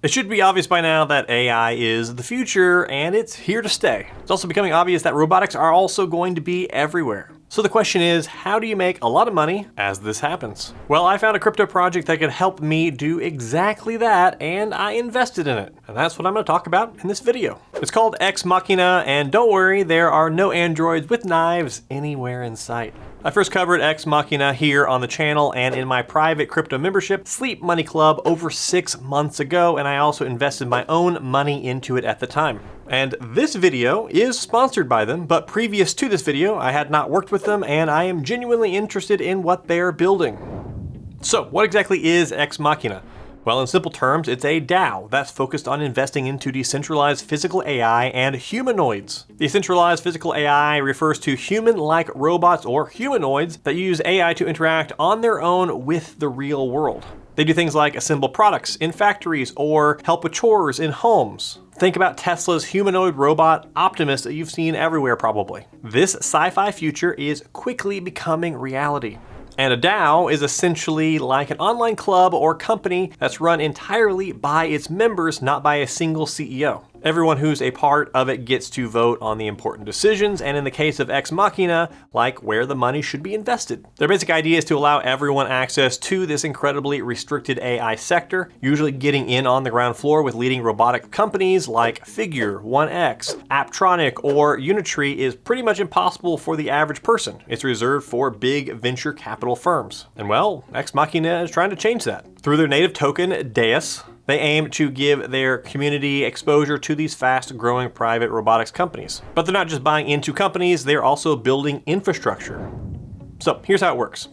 It should be obvious by now that AI is the future, and it's here to stay. It's also becoming obvious that robotics are also going to be everywhere. So the question is, how do you make a lot of money as this happens? Well, I found a crypto project that could help me do exactly that, and I invested in it. And that's what I'm going to talk about in this video. It's called Ex Machina, and don't worry, there are no androids with knives anywhere in sight. I first covered Ex Machina here on the channel and in my private crypto membership, Sleep Money Club, over 6 months ago, and I also invested my own money into it at the time. And this video is sponsored by them, but previous to this video, I had not worked with them, and I am genuinely interested in what they're building. So, what exactly is Ex Machina? Well, in simple terms, it's a DAO that's focused on investing into decentralized physical AI and humanoids. Decentralized physical AI refers to human-like robots or humanoids that use AI to interact on their own with the real world. They do things like assemble products in factories or help with chores in homes. Think about Tesla's humanoid robot Optimus that you've seen everywhere probably. This sci-fi future is quickly becoming reality. And a DAO is essentially like an online club or company that's run entirely by its members, not by a single CEO. Everyone who's a part of it gets to vote on the important decisions, and in the case of Ex Machina, like where the money should be invested. Their basic idea is to allow everyone access to this incredibly restricted AI sector, usually getting in on the ground floor with leading robotic companies like Figure, 1X, Apptronic, or Unitree is pretty much impossible for the average person. It's reserved for big venture capital firms. And well, Ex Machina is trying to change that. Through their native token, Deus, they aim to give their community exposure to these fast-growing private robotics companies. But they're not just buying into companies, they're also building infrastructure. So here's how it works.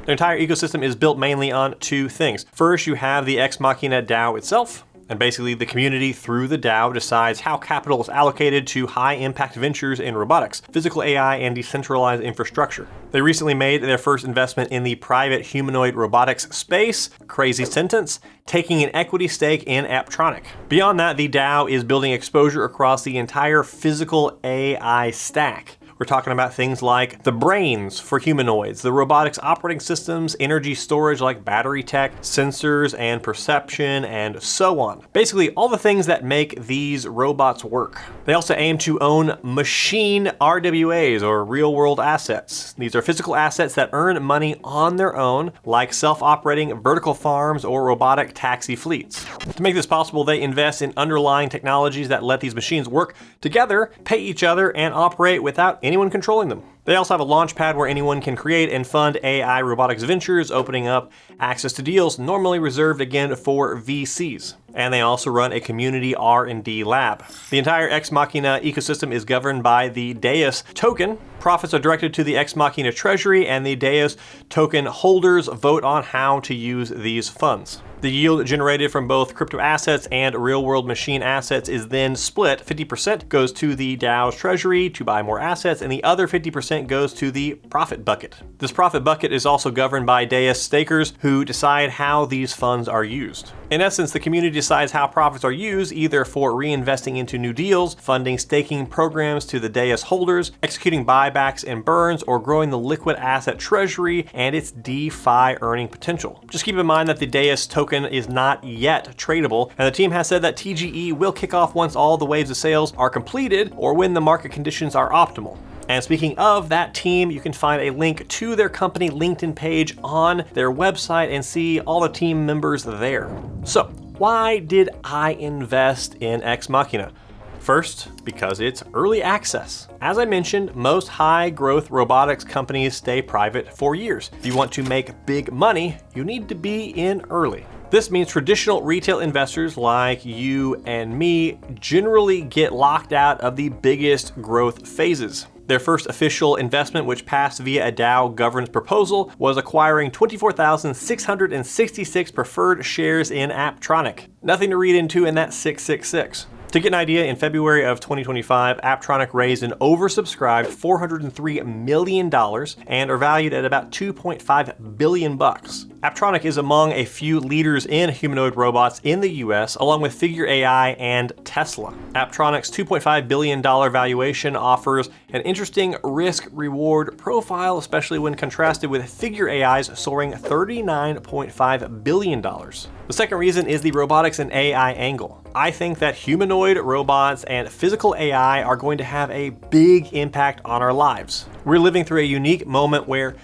Their entire ecosystem is built mainly on two things. First, you have the Ex Machina DAO itself, and basically the community through the DAO decides how capital is allocated to high-impact ventures in robotics, physical AI, and decentralized infrastructure. They recently made their first investment in the private humanoid robotics space, crazy sentence, taking an equity stake in Apptronic. Beyond that, the DAO is building exposure across the entire physical AI stack. We're talking about things like the brains for humanoids, the robotics operating systems, energy storage like battery tech, sensors and perception, and so on. Basically, all the things that make these robots work. They also aim to own machine RWAs, or real-world assets. These are physical assets that earn money on their own, like self-operating vertical farms or robotic taxi fleets. To make this possible, they invest in underlying technologies that let these machines work together, pay each other, and operate without anyone controlling them. They also have a launch pad where anyone can create and fund AI robotics ventures, opening up access to deals normally reserved again for VCs. And they also run a community R&D lab. The entire Ex Machina ecosystem is governed by the Deus token. Profits are directed to the Ex Machina treasury, and the Deus token holders vote on how to use these funds. The yield generated from both crypto assets and real-world machine assets is then split. 50% goes to the DAO's treasury to buy more assets, and the other 50% goes to the profit bucket. This profit bucket is also governed by Deus stakers who decide how these funds are used. In essence, the community decides how profits are used, either for reinvesting into new deals, funding staking programs to the Deus holders, executing buybacks and burns, or growing the liquid asset treasury and its DeFi earning potential. Just keep in mind that the Deus token is not yet tradable, and the team has said that TGE will kick off once all the waves of sales are completed or when the market conditions are optimal. And speaking of that team, you can find a link to their company LinkedIn page on their website and see all the team members there. So, why did I invest in Ex Machina? First, because it's early access. As I mentioned, most high-growth robotics companies stay private for years. If you want to make big money, you need to be in early. This means traditional retail investors like you and me generally get locked out of the biggest growth phases. Their first official investment, which passed via a DAO governance proposal, was acquiring 24,666 preferred shares in Apptronic. Nothing to read into in that 666. To get an idea, in February of 2025, Apptronik raised an oversubscribed $403 million and are valued at about $2.5 billion. Apptronik is among a few leaders in humanoid robots in the US, along with Figure AI and Tesla. Apptronik's $2.5 billion valuation offers an interesting risk-reward profile, especially when contrasted with Figure AI's soaring $39.5 billion. The second reason is the robotics and AI angle. I think that humanoid robots and physical AI are going to have a big impact on our lives. We're living through a unique moment where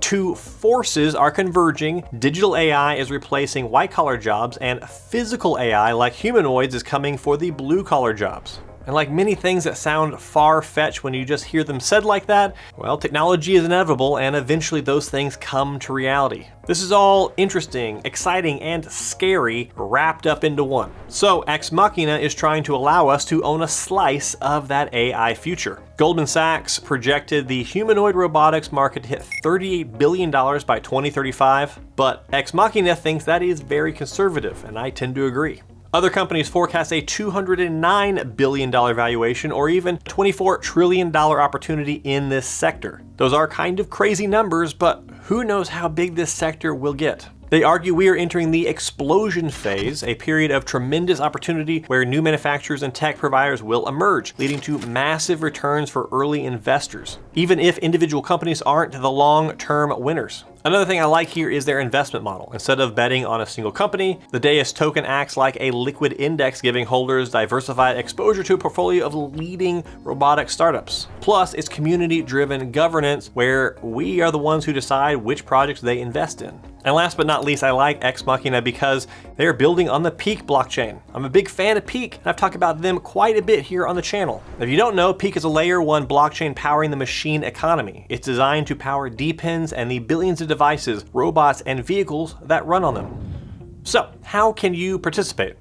two forces are converging. Digital AI is replacing white-collar jobs, and physical AI, like humanoids, is coming for the blue-collar jobs. And like many things that sound far-fetched when you just hear them said like that, well, technology is inevitable and eventually those things come to reality. This is all interesting, exciting, and scary wrapped up into one. So Ex Machina is trying to allow us to own a slice of that AI future. Goldman Sachs projected the humanoid robotics market to hit $38 billion by 2035, but Ex Machina thinks that is very conservative, and I tend to agree. Other companies forecast a $209 billion valuation or even $24 trillion opportunity in this sector. Those are kind of crazy numbers, but who knows how big this sector will get. They argue we are entering the explosion phase, a period of tremendous opportunity where new manufacturers and tech providers will emerge, leading to massive returns for early investors, even if individual companies aren't the long-term winners. Another thing I like here is their investment model. Instead of betting on a single company, the Deus token acts like a liquid index, giving holders diversified exposure to a portfolio of leading robotic startups. Plus, it's community-driven governance where we are the ones who decide which projects they invest in. And last but not least, I like Ex Machina because they are building on the Peak blockchain. I'm a big fan of Peak, and I've talked about them quite a bit here on the channel. If you don't know, Peak is a layer 1 blockchain powering the machine economy. It's designed to power depends and the billions of devices, robots, and vehicles that run on them. So, how can you participate?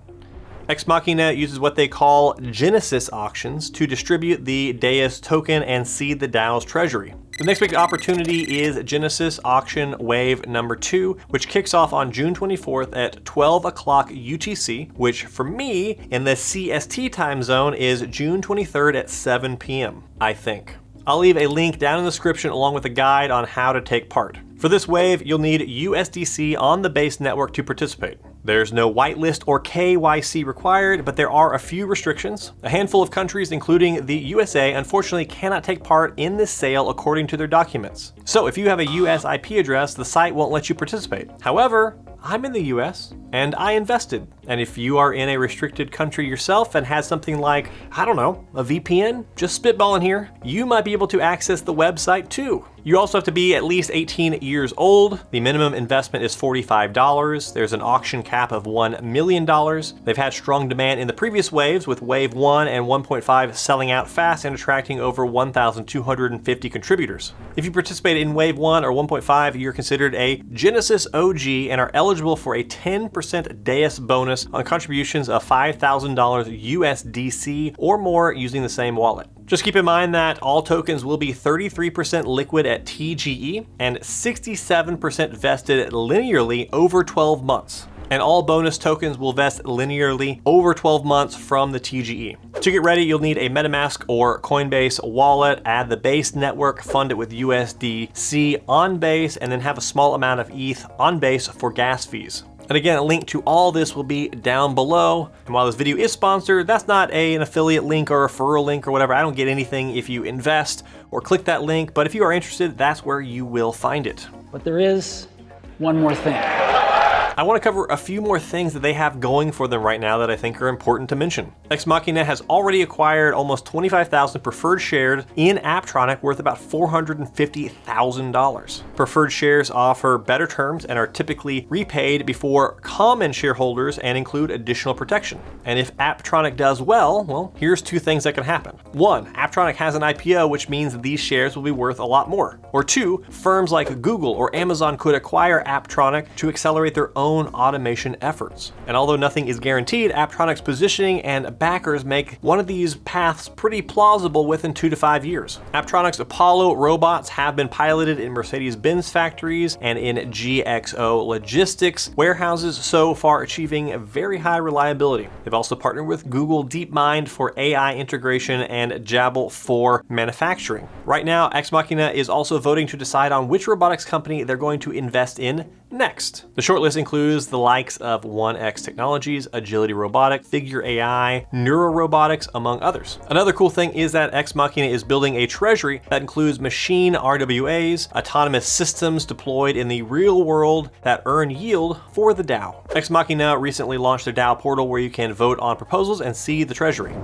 Ex Machina uses what they call Genesis auctions to distribute the Deus token and seed the DAO's treasury. The next big opportunity is Genesis Auction Wave number 2, which kicks off on June 24th at 12 o'clock UTC, which for me in the CST time zone is June 23rd at 7 p.m., I think. I'll leave a link down in the description along with a guide on how to take part. For this wave, you'll need USDC on the base network to participate. There's no whitelist or KYC required, but there are a few restrictions. A handful of countries, including the USA, unfortunately cannot take part in this sale according to their documents. So if you have a US IP address, the site won't let you participate. However, I'm in the US and I invested. And if you are in a restricted country yourself and has something like, I don't know, a VPN, just spitballing here, you might be able to access the website too. You also have to be at least 18 years old. The minimum investment is $45. There's an auction cap of $1 million. They've had strong demand in the previous waves, with Wave 1 and 1.5 selling out fast and attracting over 1,250 contributors. If you participate in Wave 1 or 1.5, you're considered a Genesis OG and are eligible for a 10% Deus bonus on contributions of $5,000 USDC or more using the same wallet. Just keep in mind that all tokens will be 33% liquid at TGE and 67% vested linearly over 12 months. And all bonus tokens will vest linearly over 12 months from the TGE. To get ready, you'll need a MetaMask or Coinbase wallet, add the Base network, fund it with USDC on Base, and then have a small amount of ETH on Base for gas fees. And again, a link to all this will be down below. And while this video is sponsored, that's not an affiliate link or a referral link or whatever. I don't get anything if you invest or click that link, but if you are interested, that's where you will find it. But there is one more thing. I want to cover a few more things that they have going for them right now that I think are important to mention. Ex Machina has already acquired almost 25,000 preferred shares in Apptronik worth about $450,000. Preferred shares offer better terms and are typically repaid before common shareholders and include additional protection. And if Apptronik does well, here's two things that can happen. One, Apptronik has an IPO, which means that these shares will be worth a lot more. Or two, firms like Google or Amazon could acquire Apptronik to accelerate their own own automation efforts. And although nothing is guaranteed, Apptronic's positioning and backers make one of these paths pretty plausible within 2 to 5 years. Apptronic's Apollo robots have been piloted in Mercedes-Benz factories and in GXO Logistics warehouses, so far achieving very high reliability. They've also partnered with Google DeepMind for AI integration and Jabal for manufacturing. Right now, Ex Machina is also voting to decide on which robotics company they're going to invest in next. The shortlist includes the likes of 1X Technologies, Agility Robotics, Figure AI, Neuro Robotics, among others. Another cool thing is that Ex Machina is building a treasury that includes machine RWAs, autonomous systems deployed in the real world that earn yield for the DAO. Ex Machina recently launched their DAO portal where you can vote on proposals and see the treasury.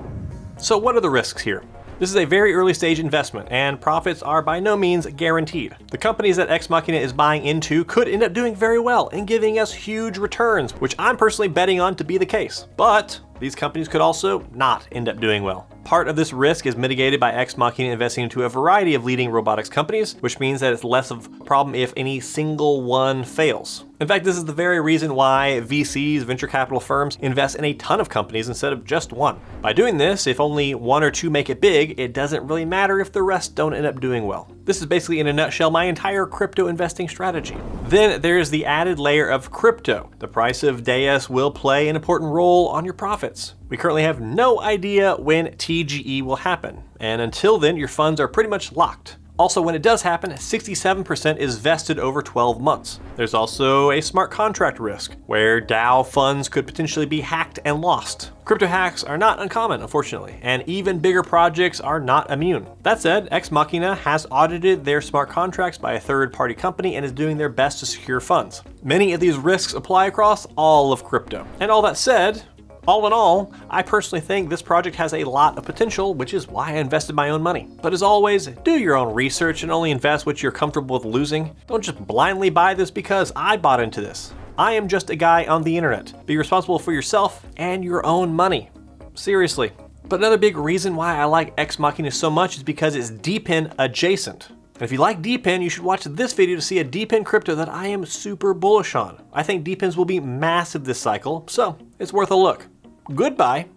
So what are the risks here? This is a very early stage investment, and profits are by no means guaranteed. The companies that Ex Machina is buying into could end up doing very well and giving us huge returns, which I'm personally betting on to be the case. But these companies could also not end up doing well. Part of this risk is mitigated by Ex Machina investing into a variety of leading robotics companies, which means that it's less of a problem if any single one fails. In fact, this is the very reason why VCs, venture capital firms, invest in a ton of companies instead of just one. By doing this, if only one or two make it big, it doesn't really matter if the rest don't end up doing well. This is basically, in a nutshell, my entire crypto investing strategy. Then there's the added layer of crypto. The price of Deus will play an important role on your profits. We currently have no idea when TGE will happen, and until then, your funds are pretty much locked. Also, when it does happen, 67% is vested over 12 months. There's also a smart contract risk, where DAO funds could potentially be hacked and lost. Crypto hacks are not uncommon, unfortunately, and even bigger projects are not immune. That said, Ex Machina has audited their smart contracts by a third-party company and is doing their best to secure funds. Many of these risks apply across all of crypto. And all that said, all in all, I personally think this project has a lot of potential, which is why I invested my own money. But as always, do your own research and only invest what you're comfortable with losing. Don't just blindly buy this because I bought into this. I am just a guy on the internet. Be responsible for yourself and your own money. Seriously. But another big reason why I like Ex Machina so much is because it's DePIN adjacent. And if you like DePIN, you should watch this video to see a DePIN crypto that I am super bullish on. I think DePINs will be massive this cycle, so it's worth a look. Goodbye.